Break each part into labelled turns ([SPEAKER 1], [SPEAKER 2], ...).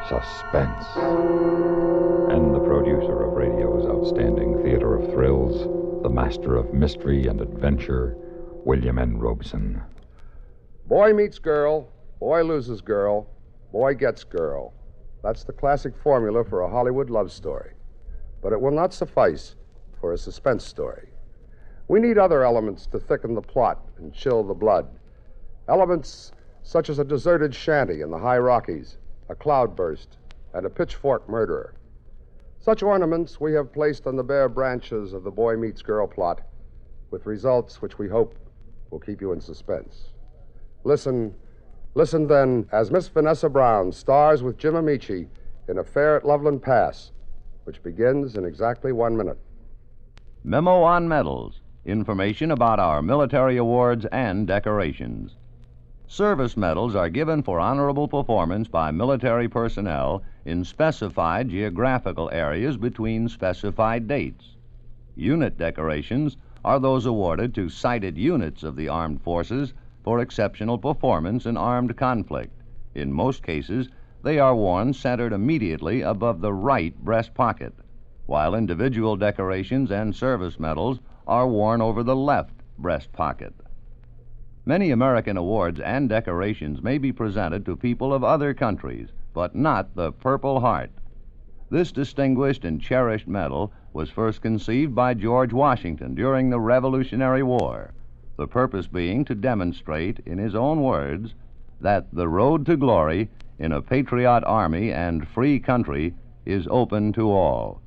[SPEAKER 1] Suspense. And the producer of radio's outstanding theater of thrills, the master of mystery and adventure, William N. Robeson.
[SPEAKER 2] Boy meets girl, boy loses girl, boy gets girl. That's the classic formula for a Hollywood love story. But it will not suffice for a suspense story. We need other elements to thicken the plot and chill the blood. Elements such as a deserted shanty in the high Rockies, a cloudburst, and a pitchfork murderer. Such ornaments we have placed on the bare branches of the boy meets girl plot, with results which we hope will keep you in suspense. Listen then, as Miss Vanessa Brown stars with Jim Amici in Affair at Loveland Pass, which begins in exactly 1 minute.
[SPEAKER 3] Memo on medals. Information about our military awards and decorations. Service medals are given for honorable performance by military personnel in specified geographical areas between specified dates. Unit decorations are those awarded to cited units of the armed forces for exceptional performance in armed conflict. In most cases, they are worn centered immediately above the right breast pocket, while individual decorations and service medals are worn over the left breast pocket. Many American awards and decorations may be presented to people of other countries, but not the Purple Heart. This distinguished and cherished medal was first conceived by George Washington during the Revolutionary War, the purpose being to demonstrate, in his own words, that the road to glory in a patriot army and free country is open to all.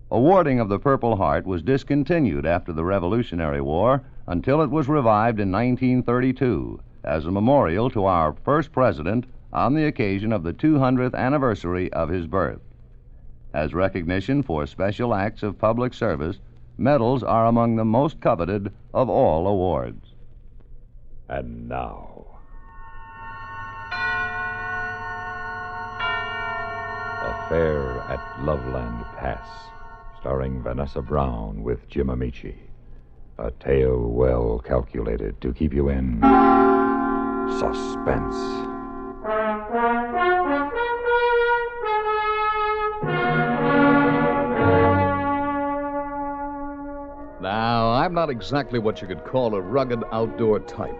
[SPEAKER 3] Awarding of the Purple Heart was discontinued after the Revolutionary War until it was revived in 1932 as a memorial to our first president on the occasion of the 200th anniversary of his birth. As recognition for special acts of public service, medals are among the most coveted of all awards.
[SPEAKER 1] And now, Affair at Loveland Pass, starring Vanessa Brown with Jim Amici. A tale well calculated to keep you in suspense.
[SPEAKER 4] Now, I'm not exactly what you could call a rugged outdoor type.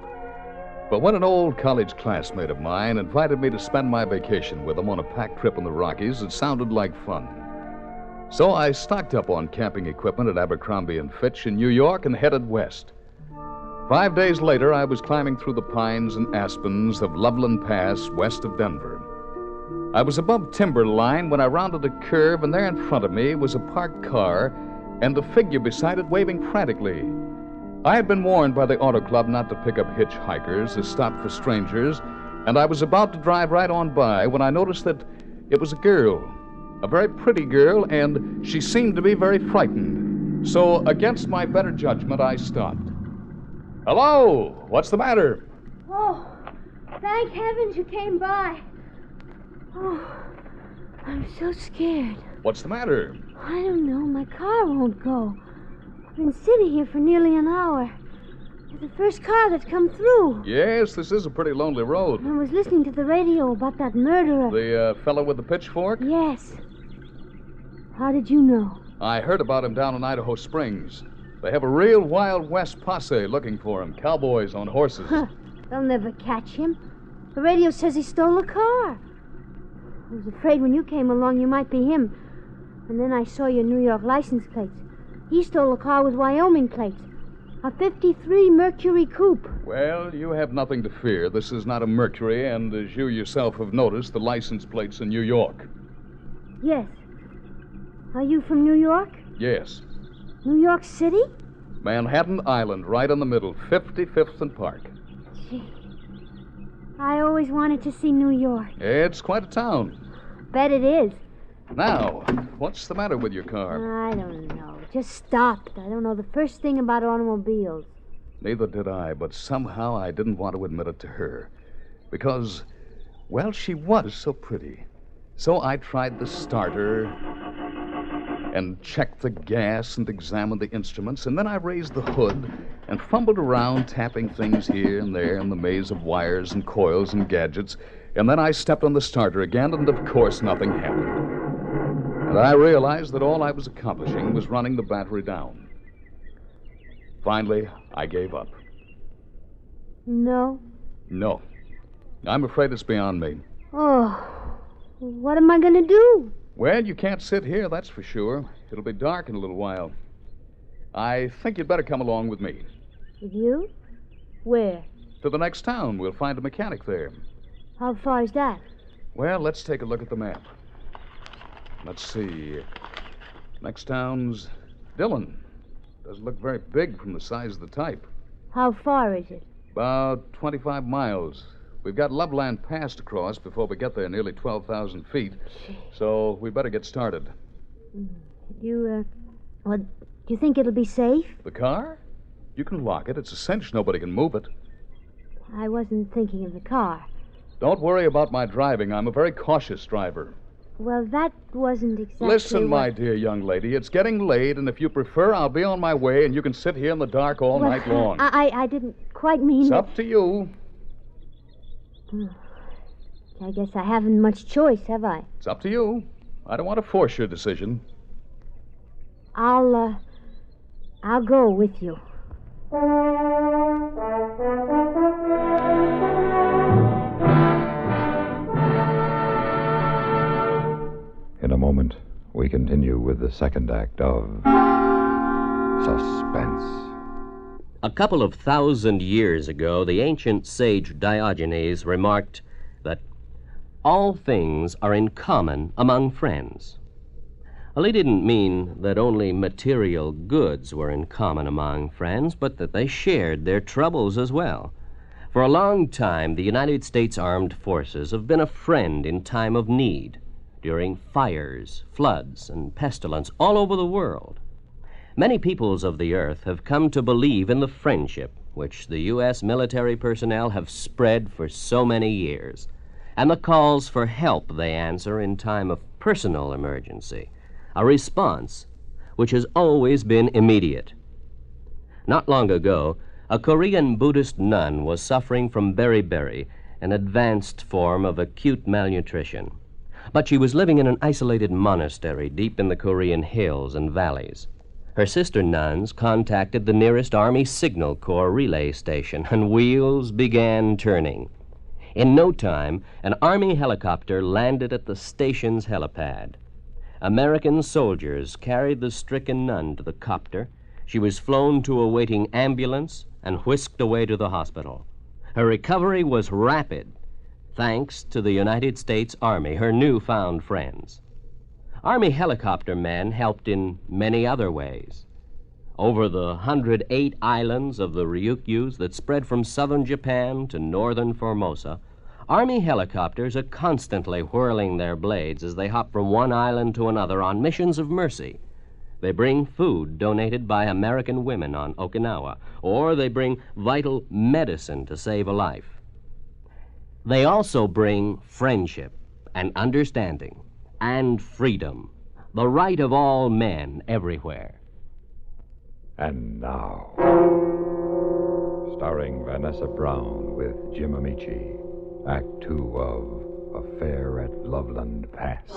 [SPEAKER 4] But when an old college classmate of mine invited me to spend my vacation with him on a packed trip in the Rockies, it sounded like fun. So I stocked up on camping equipment at Abercrombie & Fitch in New York and headed west. 5 days later, I was climbing through the pines and aspens of Loveland Pass west of Denver. I was above timberline when I rounded a curve, and there in front of me was a parked car and a figure beside it waving frantically. I had been warned by the auto club not to pick up hitchhikers or stop for strangers, and I was about to drive right on by when I noticed that it was a girl. A very pretty girl, and she seemed to be very frightened. So, against my better judgment, I stopped. Hello, what's the matter?
[SPEAKER 5] Oh, thank heavens you came by. Oh, I'm so scared.
[SPEAKER 4] What's the matter?
[SPEAKER 5] I don't know. My car won't go. I've been sitting here for nearly an hour. You're the first car that's come through.
[SPEAKER 4] Yes, this is a pretty lonely road.
[SPEAKER 5] I was listening to the radio about that murderer.
[SPEAKER 4] The fellow with the pitchfork?
[SPEAKER 5] Yes. How did you know?
[SPEAKER 4] I heard about him down in Idaho Springs. They have a real Wild West posse looking for him. Cowboys on horses.
[SPEAKER 5] They'll never catch him. The radio says he stole a car. I was afraid when you came along you might be him. And then I saw your New York license plates. He stole a car with Wyoming plates. A 53 Mercury coupe.
[SPEAKER 4] Well, you have nothing to fear. This is not a Mercury, and as you yourself have noticed, the license plate's in New York.
[SPEAKER 5] Yes. Are you from New York?
[SPEAKER 4] Yes.
[SPEAKER 5] New York City?
[SPEAKER 4] Manhattan Island, right in the middle, 55th and Park.
[SPEAKER 5] Gee, I always wanted to see New York.
[SPEAKER 4] It's quite a town.
[SPEAKER 5] Bet it is.
[SPEAKER 4] Now, what's the matter with your car?
[SPEAKER 5] I don't know. It just stopped. I don't know the first thing about automobiles.
[SPEAKER 4] Neither did I, but somehow I didn't want to admit it to her. Because, well, she was so pretty. So I tried the starter and checked the gas and examined the instruments, and then I raised the hood, and fumbled around, tapping things here and there in the maze of wires and coils and gadgets, and then I stepped on the starter again, and of course nothing happened. And I realized that all I was accomplishing was running the battery down. Finally, I gave up.
[SPEAKER 5] No?
[SPEAKER 4] No. I'm afraid it's beyond me.
[SPEAKER 5] Oh, what am I going to do?
[SPEAKER 4] Well, you can't sit here, that's for sure. It'll be dark in a little while. I think you'd better come along with me.
[SPEAKER 5] With you? Where?
[SPEAKER 4] To the next town. We'll find a mechanic there.
[SPEAKER 5] How far is that?
[SPEAKER 4] Well, let's take a look at the map. Let's see. Next town's Dillon. Doesn't look very big from the size of the type.
[SPEAKER 5] How far is it?
[SPEAKER 4] About 25 miles. We've got Loveland Pass to cross before we get there, nearly 12,000 feet. So we better get started.
[SPEAKER 5] Do you think it'll be safe?
[SPEAKER 4] The car? You can lock it. It's a cinch nobody can move it.
[SPEAKER 5] I wasn't thinking of the car.
[SPEAKER 4] Don't worry about my driving. I'm a very cautious driver.
[SPEAKER 5] Well, that wasn't exactly
[SPEAKER 4] Listen, my dear young lady, it's getting late, and if you prefer, I'll be on my way, and you can sit here in the dark all night long.
[SPEAKER 5] I didn't quite mean
[SPEAKER 4] It's
[SPEAKER 5] that.
[SPEAKER 4] up to you.
[SPEAKER 5] I guess I haven't much choice, have I?
[SPEAKER 4] It's up to you. I don't want to force your decision.
[SPEAKER 5] I'll go with you.
[SPEAKER 1] In a moment, we continue with the second act of Suspense.
[SPEAKER 6] A couple of 1,000 years ago, the ancient sage Diogenes remarked that all things are in common among friends. Well, he didn't mean that only material goods were in common among friends, but that they shared their troubles as well. For a long time, the United States Armed Forces have been a friend in time of need, during fires, floods, and pestilence all over the world. Many peoples of the earth have come to believe in the friendship which the U.S. military personnel have spread for so many years, and the calls for help they answer in time of personal emergency, a response which has always been immediate. Not long ago, a Korean Buddhist nun was suffering from beriberi, an advanced form of acute malnutrition. But she was living in an isolated monastery deep in the Korean hills and valleys. Her sister nuns contacted the nearest Army Signal Corps relay station, and wheels began turning. In no time, an Army helicopter landed at the station's helipad. American soldiers carried the stricken nun to the copter. She was flown to a waiting ambulance and whisked away to the hospital. Her recovery was rapid, thanks to the United States Army, her newfound friends. Army helicopter men helped in many other ways. Over the 108 islands of the Ryukyus that spread from southern Japan to northern Formosa, Army helicopters are constantly whirling their blades as they hop from one island to another on missions of mercy. They bring food donated by American women on Okinawa, or they bring vital medicine to save a life. They also bring friendship and understanding and freedom, the right of all men everywhere.
[SPEAKER 1] And now, starring Vanessa Brown with Jim Amici, Act 2 of Affair at Loveland Pass.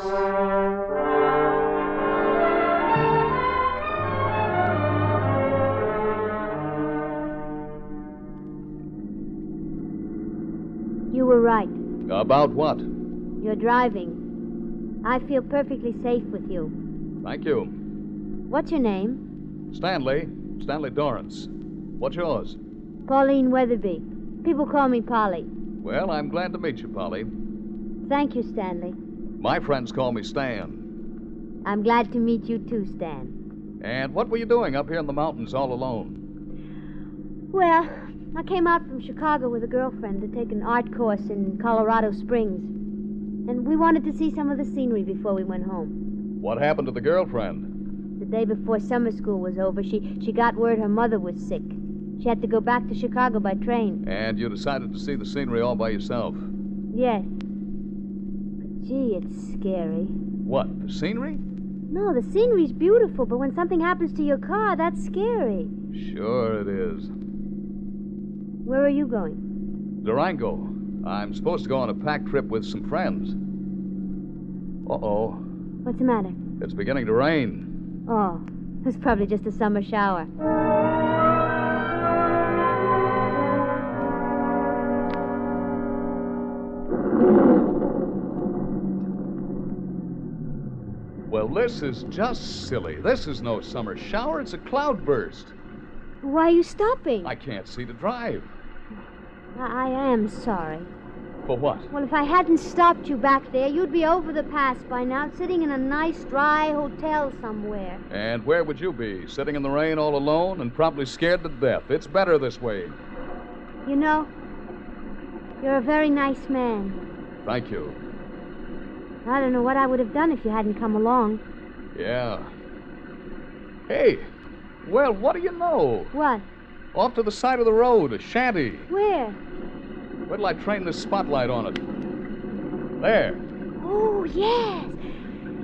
[SPEAKER 5] You were right.
[SPEAKER 4] About what?
[SPEAKER 5] You're driving. I feel perfectly safe with you.
[SPEAKER 4] Thank you.
[SPEAKER 5] What's your name?
[SPEAKER 4] Stanley Dorrance. What's yours?
[SPEAKER 5] Pauline Weatherby. People call me Polly.
[SPEAKER 4] Well, I'm glad to meet you, Polly.
[SPEAKER 5] Thank you, Stanley.
[SPEAKER 4] My friends call me Stan.
[SPEAKER 5] I'm glad to meet you too, Stan.
[SPEAKER 4] And what were you doing up here in the mountains all alone?
[SPEAKER 5] Well, I came out from Chicago with a girlfriend to take an art course in Colorado Springs. And we wanted to see some of the scenery before we went home.
[SPEAKER 4] What happened to the girlfriend?
[SPEAKER 5] The day before summer school was over, she got word her mother was sick. She had to go back to Chicago by train.
[SPEAKER 4] And you decided to see the scenery all by yourself?
[SPEAKER 5] Yes. But gee, it's scary.
[SPEAKER 4] What, the scenery?
[SPEAKER 5] No, the scenery's beautiful, but when something happens to your car, that's scary.
[SPEAKER 4] Sure it is.
[SPEAKER 5] Where are you going?
[SPEAKER 4] Durango. I'm supposed to go on a pack trip with some friends. Uh-oh.
[SPEAKER 5] What's the matter?
[SPEAKER 4] It's beginning to rain.
[SPEAKER 5] Oh, it's probably just a summer shower.
[SPEAKER 4] Well, this is just silly. This is no summer shower. It's a cloudburst.
[SPEAKER 5] Why are you stopping?
[SPEAKER 4] I can't see to drive.
[SPEAKER 5] I am sorry.
[SPEAKER 4] For what?
[SPEAKER 5] Well, if I hadn't stopped you back there, you'd be over the pass by now, sitting in a nice, dry hotel somewhere.
[SPEAKER 4] And where would you be? Sitting in the rain all alone and probably scared to death. It's better this way.
[SPEAKER 5] You know, you're a very nice man.
[SPEAKER 4] Thank you.
[SPEAKER 5] I don't know what I would have done if you hadn't come along.
[SPEAKER 4] Yeah. Hey, well, what do you know?
[SPEAKER 5] What?
[SPEAKER 4] Off to the side of the road, a shanty.
[SPEAKER 5] Where?
[SPEAKER 4] Wait till I train this spotlight on it. There.
[SPEAKER 5] Oh, yes.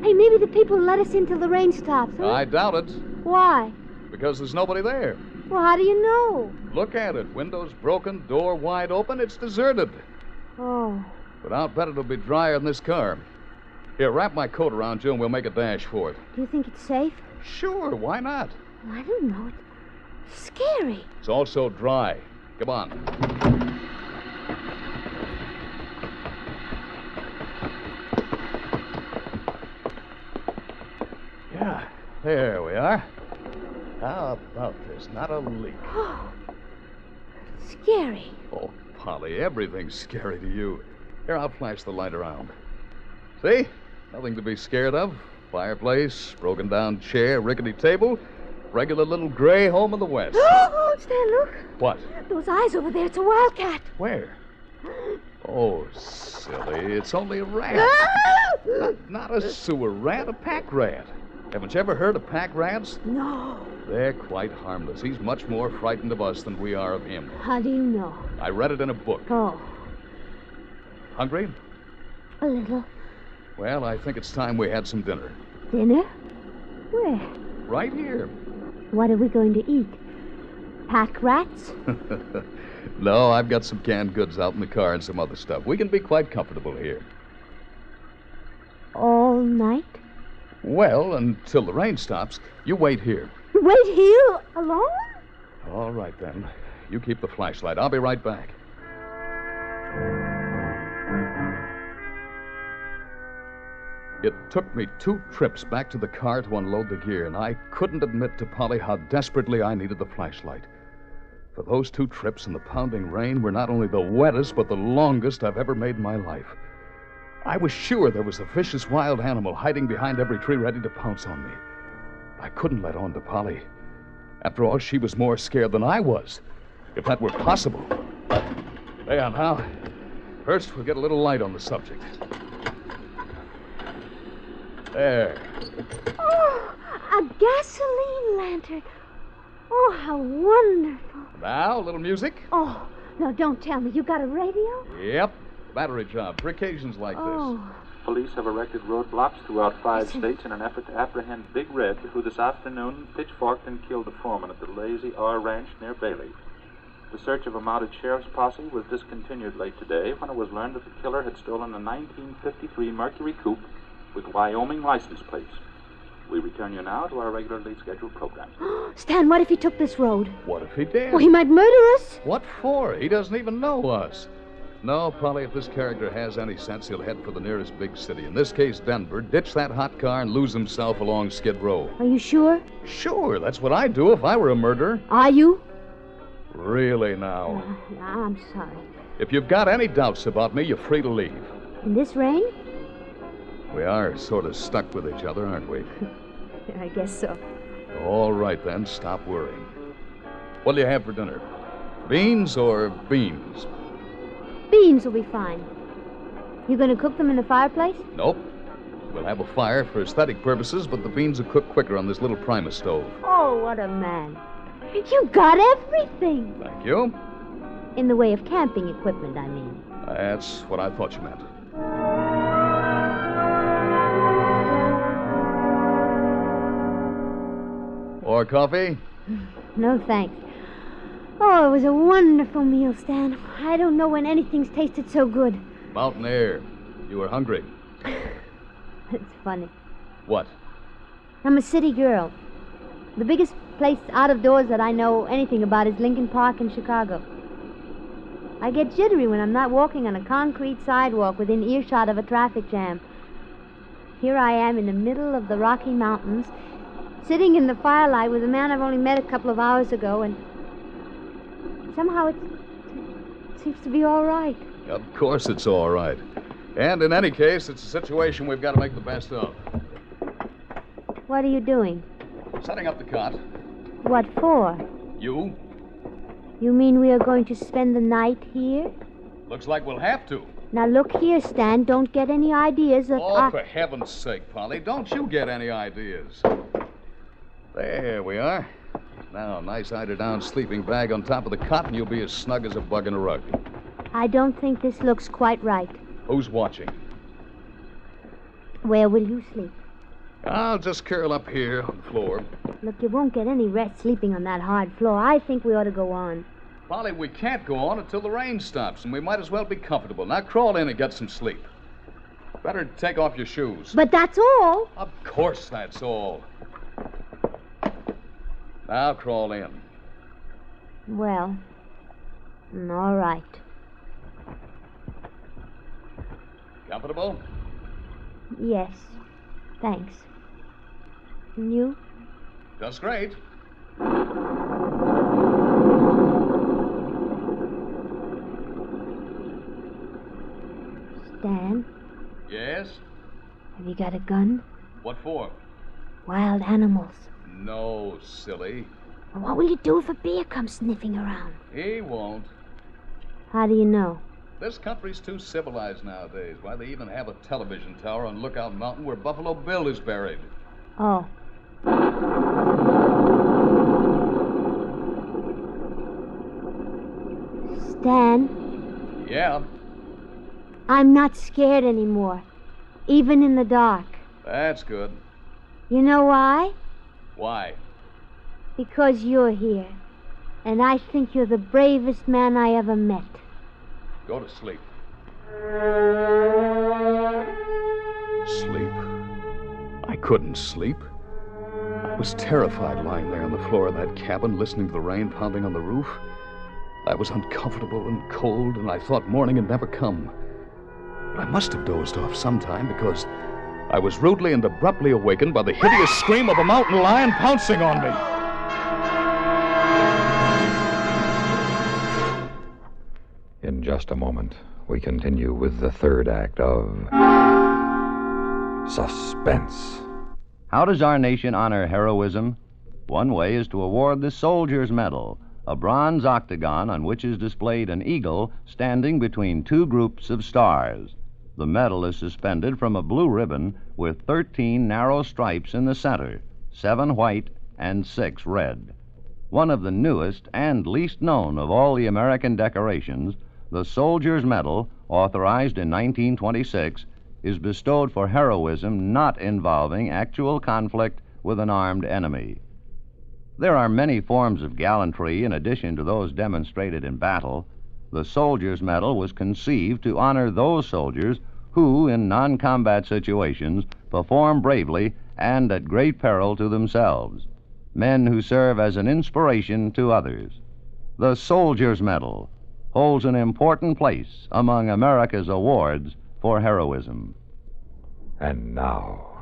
[SPEAKER 5] Hey, maybe the people let us in till the rain stops, huh?
[SPEAKER 4] I doubt it,
[SPEAKER 5] Why?
[SPEAKER 4] because there's nobody there.
[SPEAKER 5] Well, how do you know?
[SPEAKER 4] Look at it. Windows broken, door wide open. It's deserted.
[SPEAKER 5] Oh.
[SPEAKER 4] But I'll bet it'll be drier than this car. Here, wrap my coat around you and we'll make a dash for it.
[SPEAKER 5] Do you think it's safe?
[SPEAKER 4] Sure, why not?
[SPEAKER 5] I don't know. It's scary.
[SPEAKER 4] It's also dry. Come on. Yeah, there we are. How about this? Not a leak.
[SPEAKER 5] Oh, scary.
[SPEAKER 4] Oh, Polly, everything's scary to you. Here, I'll flash the light around. See? Nothing to be scared of. Fireplace, broken down chair, rickety table. Regular little gray home of the West.
[SPEAKER 5] Oh, Stan, look.
[SPEAKER 4] What?
[SPEAKER 5] Those eyes over there. It's a wildcat.
[SPEAKER 4] Where? Oh, silly. It's only a rat. Not a sewer rat, a pack rat. Haven't you ever heard of pack rats?
[SPEAKER 5] No.
[SPEAKER 4] They're quite harmless. He's much more frightened of us than we are of him.
[SPEAKER 5] How do you know?
[SPEAKER 4] I read it in a book.
[SPEAKER 5] Oh,
[SPEAKER 4] Hungry?
[SPEAKER 5] a little.
[SPEAKER 4] Well, I think it's time we had some dinner.
[SPEAKER 5] Dinner? Where?
[SPEAKER 4] Right here.
[SPEAKER 5] What are we going to eat? Pack rats?
[SPEAKER 4] No, I've got some canned goods out in the car and some other stuff. We can be quite comfortable here.
[SPEAKER 5] All night?
[SPEAKER 4] Well, until the rain stops, you wait here.
[SPEAKER 5] Wait here? Alone?
[SPEAKER 4] All right, then. You keep the flashlight. I'll be right back. It took me 2 trips back to the car to unload the gear, and I couldn't admit to Polly how desperately I needed the flashlight. For those 2 trips in the pounding rain were not only the wettest, but the longest I've ever made in my life. I was sure there was a vicious wild animal hiding behind every tree ready to pounce on me. I couldn't let on to Polly. After all, she was more scared than I was, if that were possible. There now. First, we'll get a little light on the subject. There.
[SPEAKER 5] Oh, a gasoline lantern. Oh, how wonderful.
[SPEAKER 4] Now, a little music.
[SPEAKER 5] Oh, no, don't tell me. You got a radio?
[SPEAKER 4] Yep. Battery job for occasions like
[SPEAKER 5] Oh.
[SPEAKER 7] Police have erected roadblocks throughout 5 states in an effort to apprehend Big Red, who this afternoon pitchforked and killed the foreman at the Lazy R Ranch near Bailey. The search of a mounted sheriff's posse was discontinued late today when it was learned that the killer had stolen a 1953 Mercury coupe with Wyoming license plates. We return you now to our regularly scheduled program.
[SPEAKER 5] Stan, what if he took this road?
[SPEAKER 4] What if he did?
[SPEAKER 5] Well, he might murder us.
[SPEAKER 4] What for? He doesn't even know us. No, Polly, if this character has any sense, he'll head for the nearest big city. In this case, Denver, ditch that hot car and lose himself along Skid Row.
[SPEAKER 5] Are you sure?
[SPEAKER 4] Sure, that's what I'd do if I were a murderer.
[SPEAKER 5] Are you?
[SPEAKER 4] Really now.
[SPEAKER 5] I'm sorry.
[SPEAKER 4] If you've got any doubts about me, you're free to leave.
[SPEAKER 5] In this rain?
[SPEAKER 4] We are sort of stuck with each other, aren't we?
[SPEAKER 5] I guess so.
[SPEAKER 4] All right, then. Stop worrying. What do you have for dinner? Beans or beans?
[SPEAKER 5] Beans will be fine. You going to cook them in the fireplace?
[SPEAKER 4] Nope. We'll have a fire for aesthetic purposes, but the beans will cook quicker on this little Primus stove.
[SPEAKER 5] Oh, what a man. You got everything.
[SPEAKER 4] Thank you.
[SPEAKER 5] In the way of camping equipment, I mean.
[SPEAKER 4] That's what I thought you meant. More coffee?
[SPEAKER 5] No, thanks. Oh, it was a wonderful meal, Stan. I don't know when anything's tasted so good.
[SPEAKER 4] Mountain air. You were hungry.
[SPEAKER 5] It's funny.
[SPEAKER 4] What?
[SPEAKER 5] I'm a city girl. The biggest place out of doors that I know anything about is Lincoln Park in Chicago. I get jittery when I'm not walking on a concrete sidewalk within earshot of a traffic jam. Here I am in the middle of the Rocky Mountains, sitting in the firelight with a man I've only met a couple of hours ago, and somehow it seems to be all right.
[SPEAKER 4] Of course it's all right. And in any case, it's a situation we've got to make the best of.
[SPEAKER 5] What are you doing?
[SPEAKER 4] Setting up the cot.
[SPEAKER 5] What for?
[SPEAKER 4] You?
[SPEAKER 5] You mean we are going to spend the night here?
[SPEAKER 4] Looks like we'll have to.
[SPEAKER 5] Now look here, Stan. Don't get any ideas that
[SPEAKER 4] Oh, for heaven's sake, Polly. Don't you get any ideas. There we are. Now, nice eider-down sleeping bag on top of the cot, and you'll be as snug as a bug in a rug.
[SPEAKER 5] I don't think this looks quite right.
[SPEAKER 4] Who's watching?
[SPEAKER 5] Where will you sleep?
[SPEAKER 4] I'll just curl up here on the floor.
[SPEAKER 5] Look, you won't get any rest sleeping on that hard floor. I think we ought to go on.
[SPEAKER 4] Polly, we can't go on until the rain stops, and we might as well be comfortable. Now crawl in and get some sleep. Better take off your shoes.
[SPEAKER 5] But that's all.
[SPEAKER 4] Of course that's all. Now crawl in.
[SPEAKER 5] Well, all right.
[SPEAKER 4] Comfortable?
[SPEAKER 5] Yes, thanks. And you?
[SPEAKER 4] Just great.
[SPEAKER 5] Stan,
[SPEAKER 4] Yes?
[SPEAKER 5] have you got a gun?
[SPEAKER 4] What for?
[SPEAKER 5] Wild animals.
[SPEAKER 4] No, silly.
[SPEAKER 5] Well, what will you do if a bear comes sniffing around?
[SPEAKER 4] He won't.
[SPEAKER 5] How do you know?
[SPEAKER 4] This country's too civilized nowadays. Why, they even have a television tower on Lookout Mountain where Buffalo Bill is buried.
[SPEAKER 5] Oh. Stan,
[SPEAKER 4] Yeah,
[SPEAKER 5] I'm not scared anymore, even in the dark.
[SPEAKER 4] that's good.
[SPEAKER 5] You know why?
[SPEAKER 4] Why?
[SPEAKER 5] Because you're here, and I think you're the bravest man I ever met.
[SPEAKER 4] Go to sleep. Sleep? I couldn't sleep. I was terrified lying there on the floor of that cabin, listening to the rain pounding on the roof. I was uncomfortable and cold, and I thought morning had never come. But I must have dozed off sometime, because I was rudely and abruptly awakened by the hideous scream of a mountain lion pouncing on me.
[SPEAKER 1] In just a moment, we continue with the third act of Suspense.
[SPEAKER 3] How does our nation honor heroism? One way is to award the Soldier's Medal, a bronze octagon on which is displayed an eagle standing between two groups of stars. The medal is suspended from a blue ribbon with 13 narrow stripes in the center, 7 white and 6 red. One of the newest and least known of all the American decorations, the Soldier's Medal, authorized in 1926, is bestowed for heroism not involving actual conflict with an armed enemy. There are many forms of gallantry in addition to those demonstrated in battle. The Soldier's Medal was conceived to honor those soldiers who, in non-combat situations, perform bravely and at great peril to themselves, men who serve as an inspiration to others. The Soldier's Medal holds an important place among America's awards for heroism.
[SPEAKER 1] And now,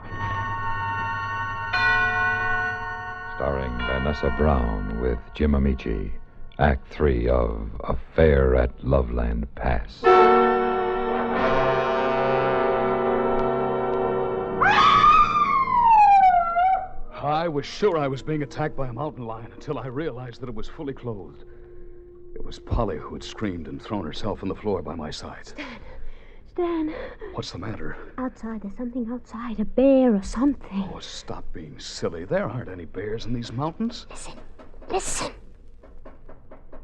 [SPEAKER 1] starring Vanessa Brown with Jim Amici, Act 3 of Affair at Loveland Pass.
[SPEAKER 4] I was sure I was being attacked by a mountain lion until I realized that it was fully clothed. It was Polly who had screamed and thrown herself on the floor by my side.
[SPEAKER 5] Stan.
[SPEAKER 4] What's the matter?
[SPEAKER 5] Outside, there's something outside. A bear or something.
[SPEAKER 4] Oh, stop being silly. There aren't any bears in these mountains.
[SPEAKER 5] Listen.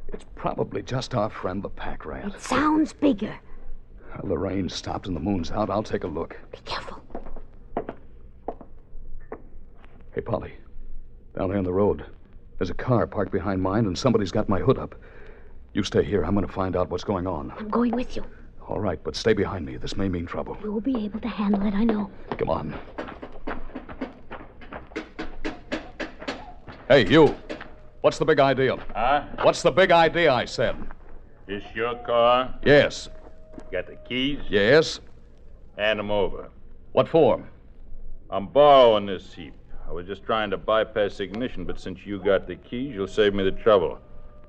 [SPEAKER 4] It's probably just our friend the pack rat.
[SPEAKER 5] It sounds bigger.
[SPEAKER 4] Well, the rain stopped and the moon's out. I'll take a look.
[SPEAKER 5] Be careful.
[SPEAKER 4] Hey, Polly. Down there on the road. There's a car parked behind mine, and somebody's got my hood up. You stay here. I'm going to find out what's going on.
[SPEAKER 5] I'm going with you.
[SPEAKER 4] All right, but stay behind me. This may mean trouble.
[SPEAKER 5] You'll be able to handle it, I know.
[SPEAKER 4] Come on. Hey, you. What's the big idea?
[SPEAKER 8] Huh?
[SPEAKER 4] What's the big idea, I said?
[SPEAKER 8] This your car?
[SPEAKER 4] Yes.
[SPEAKER 8] Got the keys?
[SPEAKER 4] Yes?
[SPEAKER 8] Hand them over.
[SPEAKER 4] What for?
[SPEAKER 8] I'm borrowing this heap. I was just trying to bypass ignition, but since you got the keys, you'll save me the trouble.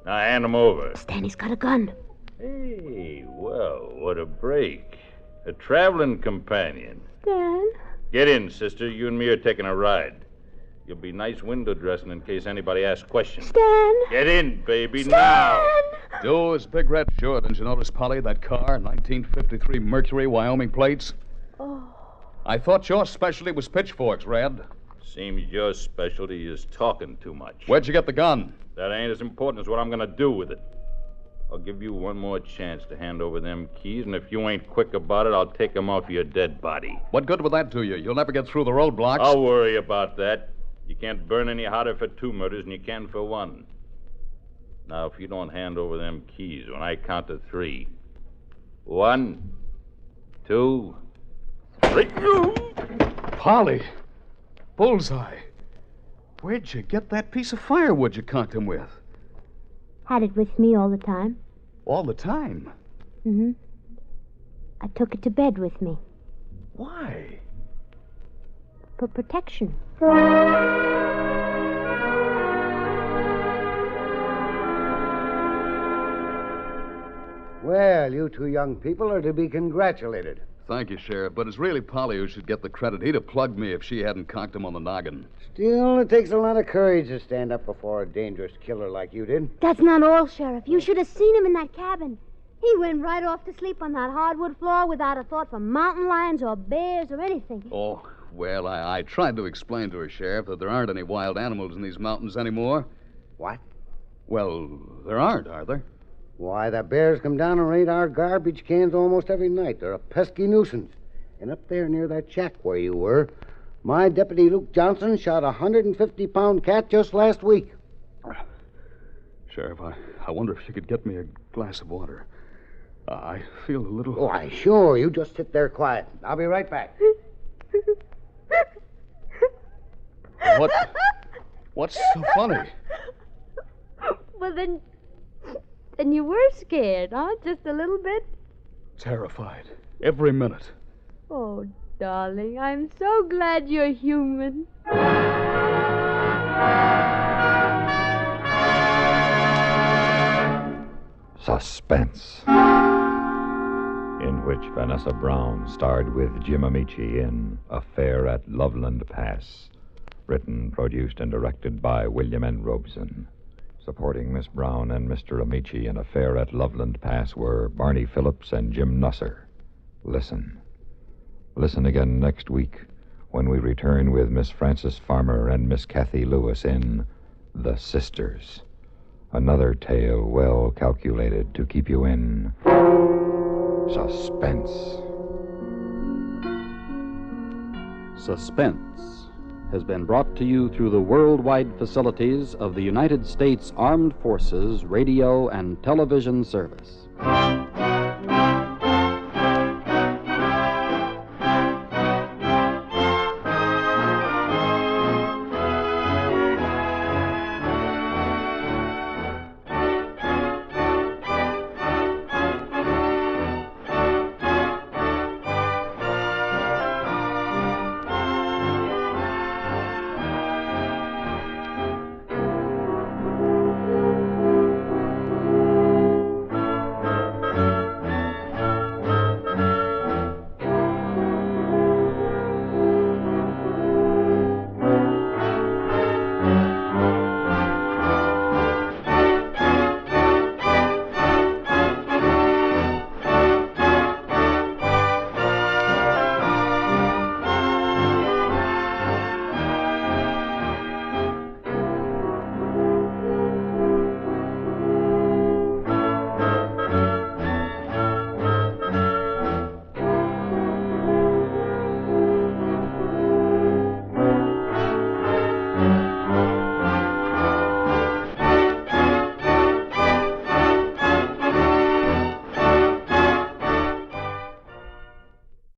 [SPEAKER 8] Now hand them over.
[SPEAKER 5] Stanley's got a gun.
[SPEAKER 8] Hey, well, what a break. A traveling companion.
[SPEAKER 5] Stan?
[SPEAKER 8] Get in, sister. You and me are taking a ride. You'll be nice window dressing in case anybody asks questions.
[SPEAKER 5] Stan?
[SPEAKER 8] Get in, baby,
[SPEAKER 5] Stan!
[SPEAKER 8] now.
[SPEAKER 4] Do is Big Red. Sure, didn't you notice, Polly, that car, 1953 Mercury, Wyoming plates?
[SPEAKER 5] Oh.
[SPEAKER 4] I thought your specialty was pitchforks, Red.
[SPEAKER 8] Seems your specialty is talking too much.
[SPEAKER 4] Where'd you get the gun?
[SPEAKER 8] That ain't as important as what I'm going to do with it. I'll give you one more chance to hand over them keys, and if you ain't quick about it, I'll take them off your dead body.
[SPEAKER 4] What good would that do you? You'll never get through the roadblocks.
[SPEAKER 8] I'll worry about that. You can't burn any hotter for 2 murders than you can for 1. Now, if you don't hand over them keys when I count to 3. 1, 2, 3.
[SPEAKER 4] Polly! Bullseye! Where'd you get that piece of firewood you conked him with?
[SPEAKER 5] Had it with me all the time.
[SPEAKER 4] All the time?
[SPEAKER 5] Mm-hmm. I took it to bed with me.
[SPEAKER 4] Why?
[SPEAKER 5] For protection.
[SPEAKER 9] Well, you two young people are to be congratulated.
[SPEAKER 4] Thank you, Sheriff, but it's really Polly who should get the credit. He'd have plugged me if she hadn't conked him on the noggin.
[SPEAKER 9] Still, it takes a lot of courage to stand up before a dangerous killer like you did.
[SPEAKER 5] That's not all, Sheriff. You should have seen him in that cabin. He went right off to sleep on that hardwood floor without a thought for mountain lions or bears or anything.
[SPEAKER 4] Oh, well, I tried to explain to her, Sheriff, that there aren't any wild animals in these mountains anymore.
[SPEAKER 9] What?
[SPEAKER 4] Well, there aren't, are there?
[SPEAKER 9] Why, the bears come down and raid our garbage cans almost every night. They're a pesky nuisance. And up there near that shack where you were, my deputy Luke Johnson shot a 150-pound cat just last week.
[SPEAKER 4] Sheriff, I wonder if you could get me a glass of water. I feel a little...
[SPEAKER 9] Why, sure. You just sit there quiet. I'll be right back.
[SPEAKER 4] What's so funny?
[SPEAKER 5] Well, then you were scared, huh? Just a little bit?
[SPEAKER 4] Terrified. Every minute.
[SPEAKER 5] Oh, darling, I'm so glad you're human.
[SPEAKER 1] Suspense, in which Vanessa Brown starred with Jim Amici in Affair at Loveland Pass, written, produced, and directed by William N. Robeson. Supporting Miss Brown and Mr. Amici in Affair at Loveland Pass were Barney Phillips and Jim Nusser. Listen. Listen again next week when we return with Miss Frances Farmer and Miss Kathy Lewis in The Sisters. Another tale well calculated to keep you in suspense.
[SPEAKER 10] Suspense has been brought to you through the worldwide facilities of the United States Armed Forces Radio and Television Service.